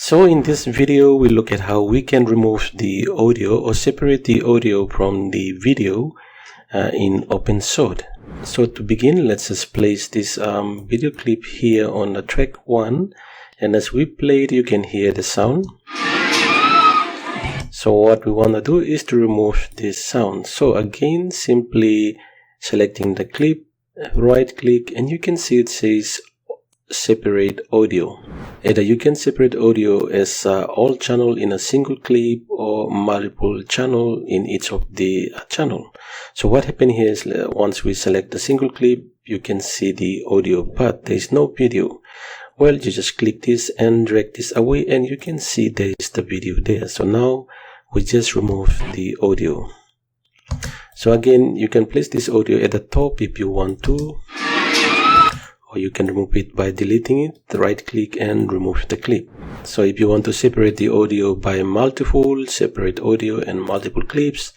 So in this video, we look at how we can remove the audio or separate the audio from the video in OpenShot. So to begin, let's just place this video clip here on the track 1, and as we play it, you can hear the sound. So what we want to do is to remove this sound. So again, simply selecting the clip, right click, and you can see it says separate audio. Either you can separate audio as all channel in a single clip or multiple channel in each of the channel. So what happened here is once we select the single clip, you can see the audio, but there is no video. Well, you just click this and drag this away and you can see there is the video there. So now we just remove the audio. So again, you can place this audio at the top if you want to, or you can remove it by deleting it, right click and remove the clip. So if you want to separate the audio by multiple, separate audio and multiple clips,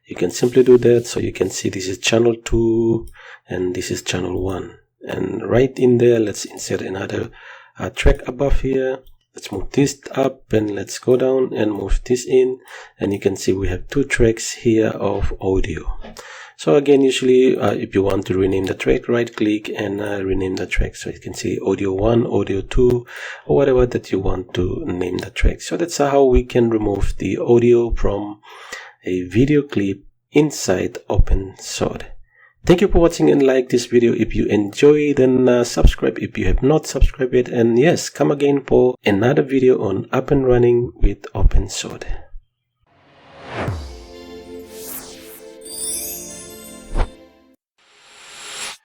you can simply do that. So you can see this is channel 2 and this is channel 1. And right in there, let's insert another track above here. Let's move this up and let's go down and move this in. And you can see we have 2 tracks here of audio. So again, usually if you want to rename the track, right click and rename the track. So you can see audio 1, audio 2, or whatever that you want to name the track. So that's how we can remove the audio from a video clip inside OpenShot. Thank you for watching and like this video. If you enjoy, then subscribe if you have not subscribed yet. And yes, come again for another video on up and running with OpenShot.